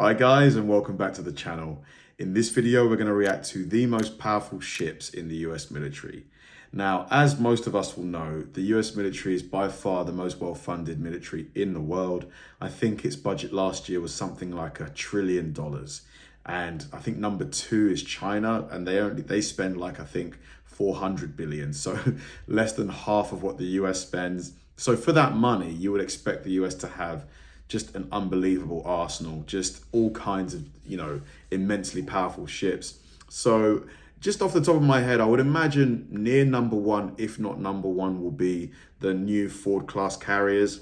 Hi guys, and welcome back to the channel. In this video we're going to react to the most powerful ships in the US military. Now, as most of us will know, the US military is by far the most well-funded military in the world. I think its budget last year was something like $1 trillion, and I think number 2 is China, and they spend like I think 400 billion, so less than half of what the US spends. So for that money you would expect the US to have just an unbelievable arsenal, just all kinds of, immensely powerful ships. So just off the top of my head, I would imagine near number 1, if not number 1, will be the new Ford class carriers.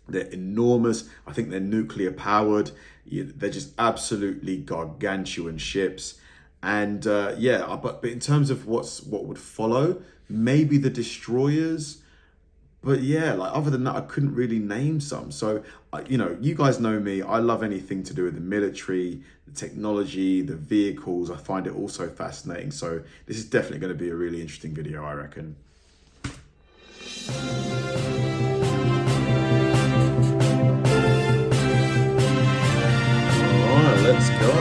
They're enormous. I think they're nuclear powered. They're just absolutely gargantuan ships. And but in terms of what would follow, maybe the destroyers. But yeah, like other than that, I couldn't really name some. So, you guys know me. I love anything to do with the military, the technology, the vehicles. I find it also fascinating. So this is definitely going to be a really interesting video, I reckon. All right, let's go.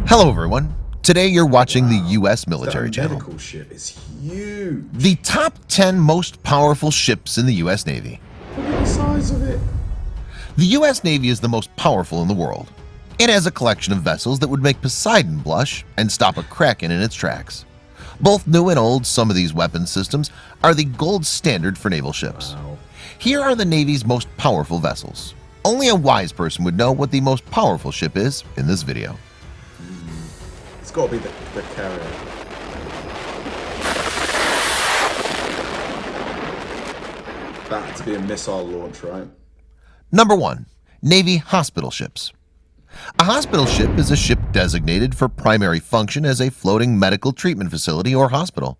Hello, everyone. Today you're watching the U.S. military channel. Medical ship is huge. The top 10 most powerful ships in the U.S. Navy. Look at the size of it. The U.S. Navy is the most powerful in the world. It has a collection of vessels that would make Poseidon blush and stop a Kraken in its tracks. Both new and old, some of these weapon systems are the gold standard for naval ships. Wow. Here are the Navy's most powerful vessels. Only a wise person would know what the most powerful ship is in this video. It's got to be the carrier. That had to be a missile launch, right? Number 1. Navy hospital ships. A hospital ship is a ship designated for primary function as a floating medical treatment facility or hospital.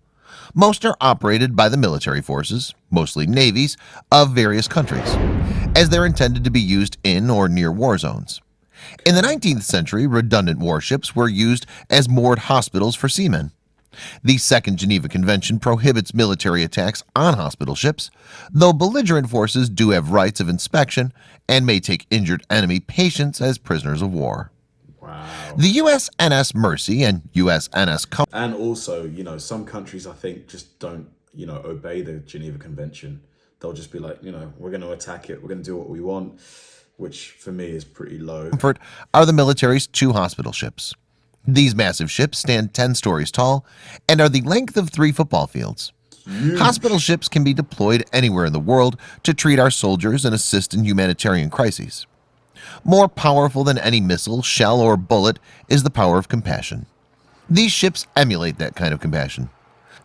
Most are operated by the military forces, mostly navies, of various countries, as they're intended to be used in or near war zones. In the 19th century, redundant warships were used as moored hospitals for seamen. The Second Geneva Convention prohibits military attacks on hospital ships, though belligerent forces do have rights of inspection and may take injured enemy patients as prisoners of war. Wow. The USNS Mercy and USNS Comfort, And also, some countries I think just don't, obey the Geneva Convention. They'll just be like, we're going to attack it. We're going to do what we want, which for me is pretty low. are the military's 2 hospital ships. These massive ships stand 10 stories tall and are the length of 3 football fields. Huge. Hospital ships can be deployed anywhere in the world to treat our soldiers and assist in humanitarian crises. More powerful than any missile, shell, or bullet is the power of compassion. These ships emulate that kind of compassion.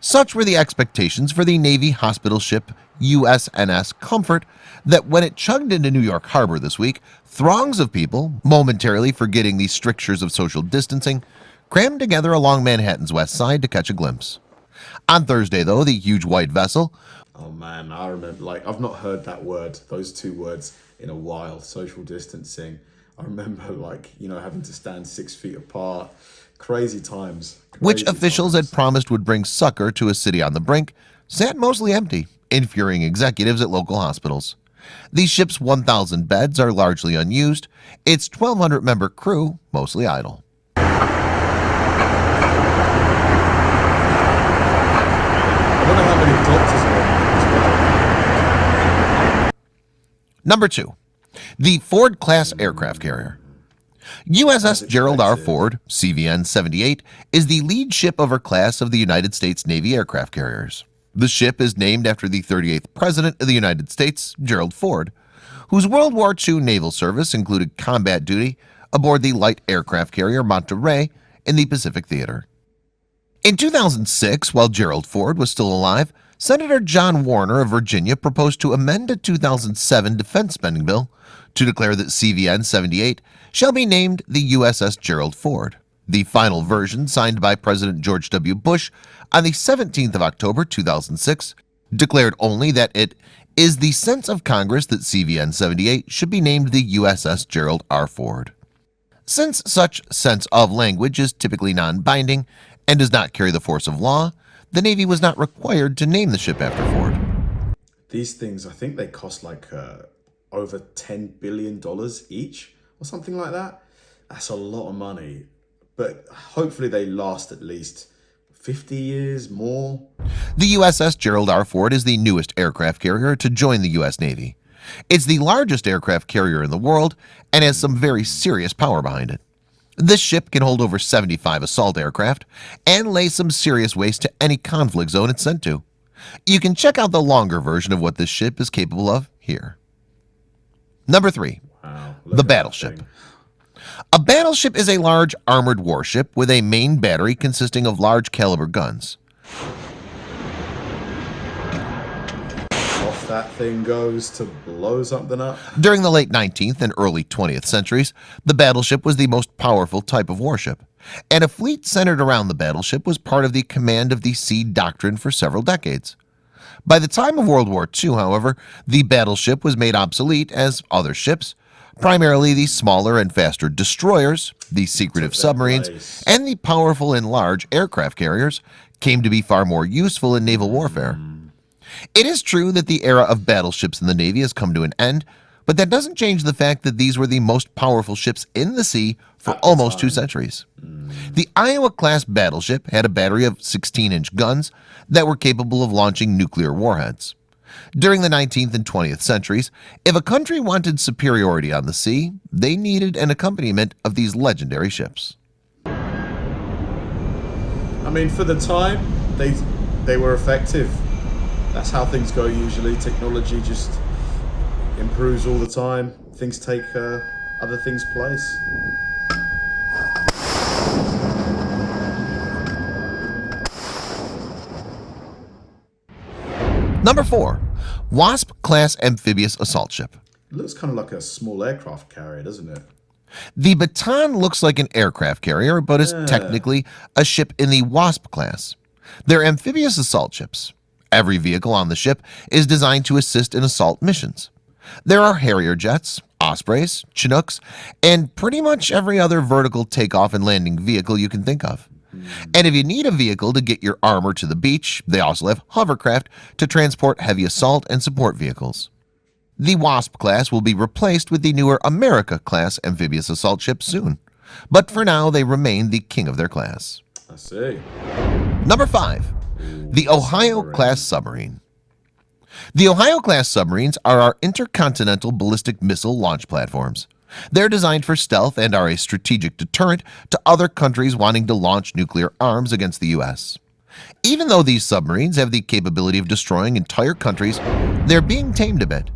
Such were the expectations for the Navy hospital ship USNS Comfort that when it chugged into New York Harbor this week, throngs of people, momentarily forgetting the strictures of social distancing, crammed together along Manhattan's west side to catch a glimpse. On Thursday, though, the huge white vessel, Oh man, I remember, I've not heard those 2 words in a while, social distancing. I remember having to stand 6 feet apart. Crazy times. which officials had promised would bring succor to a city on the brink, sat mostly empty, infuriating executives at local hospitals. The ship's 1,000 beds are largely unused, its 1,200-member crew mostly idle. I wonder how many doctors are on it as well. Number 2. The Ford-class aircraft carrier. USS Gerald R. Ford, CVN-78, is the lead ship of her class of the United States Navy aircraft carriers. The ship is named after the 38th President of the United States, Gerald Ford, whose World War II naval service included combat duty aboard the light aircraft carrier Monterey in the Pacific Theater. In 2006, while Gerald Ford was still alive, Senator John Warner of Virginia proposed to amend a 2007 defense spending bill to declare that CVN-78 shall be named the USS Gerald Ford. The final version, signed by President George W. Bush on the 17th of October 2006, declared only that it is the sense of Congress that CVN-78 should be named the USS Gerald R. Ford. Since such sense of language is typically non-binding and does not carry the force of law, the Navy was not required to name the ship after Ford. These things, I think they cost like over $10 billion each or something like that. That's a lot of money, but hopefully they last at least 50 years more. The USS Gerald R. Ford is the newest aircraft carrier to join the U.S. Navy. It's the largest aircraft carrier in the world and has some very serious power behind it. This ship can hold over 75 assault aircraft and lay some serious waste to any conflict zone it's sent to. You can check out the longer version of what this ship is capable of here. Number 3. Wow, the battleship. A battleship is a large armored warship with a main battery consisting of large caliber guns. Off that thing goes to blow something up. During the late 19th and early 20th centuries, the battleship was the most powerful type of warship, and a fleet centered around the battleship was part of the command of the sea doctrine for several decades. By the time of World War II, however, the battleship was made obsolete as other ships, primarily the smaller and faster destroyers, the secretive submarines, and the powerful and large aircraft carriers, came to be far more useful in naval warfare. It is true that the era of battleships in the Navy has come to an end, but that doesn't change the fact that these were the most powerful ships in the sea for almost 2 centuries. The Iowa-class battleship had a battery of 16-inch guns that were capable of launching nuclear warheads. During the 19th and 20th centuries, if a country wanted superiority on the sea, they needed an accompaniment of these legendary ships. I mean, for the time, they were effective. That's how things go usually. Technology just improves all the time. Things take other things' place. Number 4. Wasp-class amphibious assault ship. It looks kind of like a small aircraft carrier, doesn't it? The Baton looks like an aircraft carrier, but is technically a ship in the Wasp class. They're amphibious assault ships. Every vehicle on the ship is designed to assist in assault missions. There are Harrier jets, Ospreys, Chinooks, and pretty much every other vertical takeoff and landing vehicle you can think of. And if you need a vehicle to get your armor to the beach, they also have hovercraft to transport heavy assault and support vehicles. The Wasp class will be replaced with the newer America class amphibious assault ships soon, but for now they remain the king of their class. I see. Number 5. The Ohio-class submarine. The Ohio-class submarines are our intercontinental ballistic missile launch platforms. They're designed for stealth and are a strategic deterrent to other countries wanting to launch nuclear arms against the U.S. Even though these submarines have the capability of destroying entire countries, they're being tamed a bit.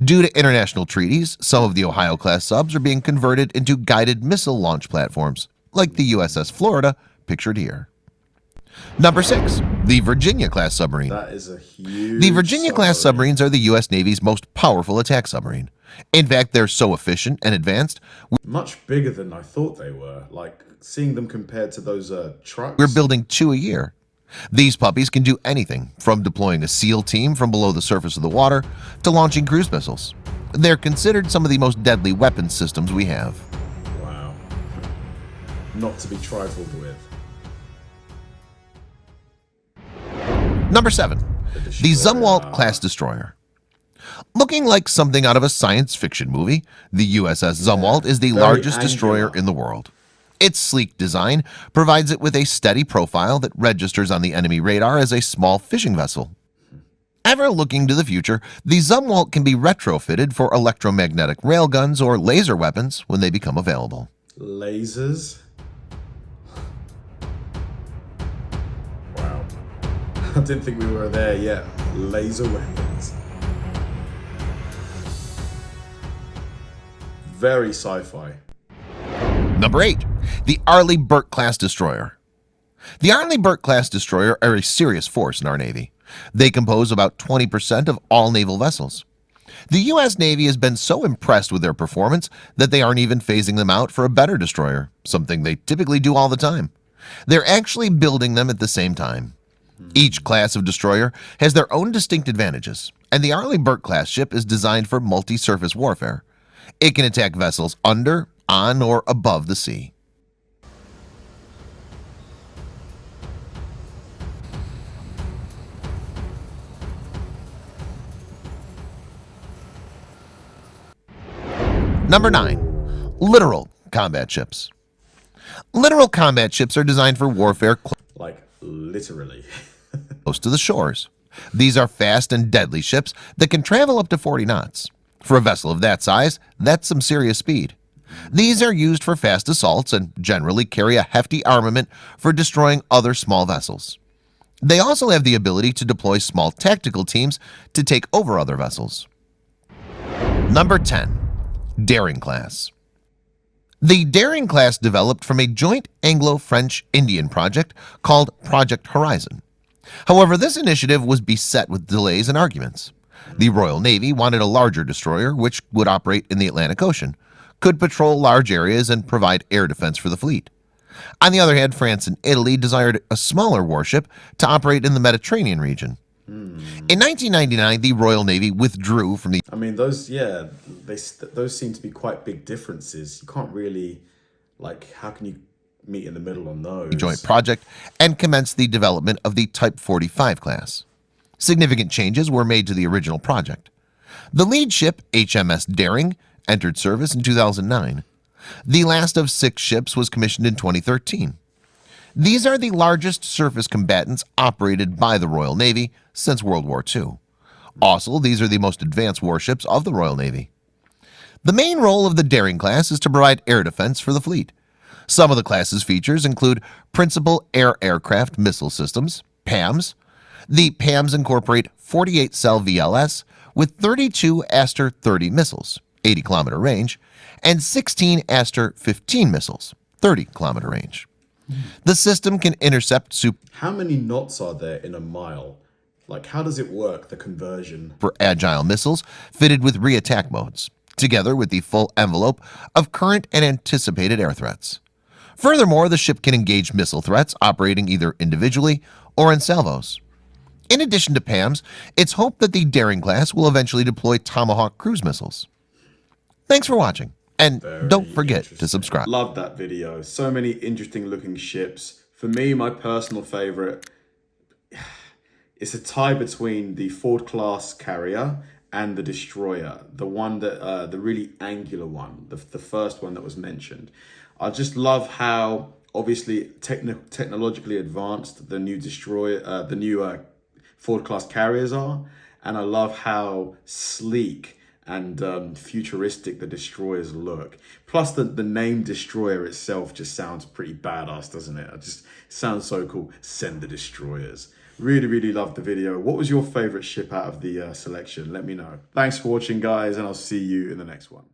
Due to international treaties, some of the Ohio-class subs are being converted into guided missile launch platforms, like the USS Florida, pictured here. Number 6. The Virginia-class submarine. That is a huge The Virginia-class submarines are the U.S. Navy's most powerful attack submarine. In fact, they're so efficient and advanced, much bigger than I thought they were. Like, seeing them compared to those trucks. we're building 2 a year. These puppies can do anything from deploying a SEAL team from below the surface of the water to launching cruise missiles. They're considered some of the most deadly weapons systems we have. Wow. Not to be trifled with. Number 7. The Zumwalt-class destroyer. Looking like something out of a science fiction movie, the USS Zumwalt is the largest destroyer in the world. Its sleek design provides it with a steady profile that registers on the enemy radar as a small fishing vessel. Ever looking to the future, the Zumwalt can be retrofitted for electromagnetic railguns or laser weapons when they become available. Lasers? Wow. I didn't think we were there yet. Laser weapons. Very sci-fi. Number 8. The Arleigh-Burke-class destroyer. The Arleigh-Burke-class destroyer are a serious force in our Navy. They compose about 20% of all naval vessels. The U.S. Navy has been so impressed with their performance that they aren't even phasing them out for a better destroyer, something they typically do all the time. They're actually building them at the same time. Each class of destroyer has their own distinct advantages, and the Arleigh-Burke-class ship is designed for multi-surface warfare. It can attack vessels under, on, or above the sea. Number 9. Littoral combat ships. Littoral combat ships are designed for warfare Like, literally. close to the shores. These are fast and deadly ships that can travel up to 40 knots. For a vessel of that size, that's some serious speed. These are used for fast assaults and generally carry a hefty armament for destroying other small vessels. They also have the ability to deploy small tactical teams to take over other vessels. Number 10. Daring class. The Daring class developed from a joint Anglo-French-Indian project called Project Horizon. However, this initiative was beset with delays and arguments. The Royal Navy wanted a larger destroyer which would operate in the Atlantic Ocean, could patrol large areas and provide air defense for the fleet. On the other hand, France and Italy desired a smaller warship to operate in the Mediterranean region. In 1999, the Royal Navy withdrew from the I mean, those, yeah, those seem to be quite big differences. You can't really, like, how can you meet in the middle on those? joint project and commenced the development of the Type 45 class. Significant changes were made to the original project. The lead ship, HMS Daring, entered service in 2009. The last of 6 ships was commissioned in 2013. These are the largest surface combatants operated by the Royal Navy since World War II. Also, these are the most advanced warships of the Royal Navy. The main role of the Daring class is to provide air defense for the fleet. Some of the class's features include Principal Air Aircraft Missile Systems, PAMS. The PAMS incorporate 48-cell VLS with 32 Aster 30 missiles, 80-kilometer range, and 16 Aster 15 missiles, 30-kilometer range. The system can intercept How many knots are there in a mile? Like, how does it work, the conversion? super agile missiles fitted with re-attack modes, together with the full envelope of current and anticipated air threats. Furthermore, the ship can engage missile threats operating either individually or in salvos. In addition to PAMS, it's hoped that the Daring class will eventually deploy Tomahawk cruise missiles. Thanks for watching, and don't forget to subscribe. Love that video. So many interesting looking ships. For me, my personal favorite, it's a tie between the Ford class carrier and the destroyer, the one that the really angular one, the first one that was mentioned. I just love how obviously technologically advanced the new destroyer, the new Ford class carriers are, and I love how sleek and futuristic the destroyers look. Plus the name destroyer itself just sounds pretty badass, doesn't it? It just sounds so cool. Send the destroyers. Really loved the video. What was your favorite ship out of the selection? Let me know. Thanks for watching, guys, and I'll see you in the next one.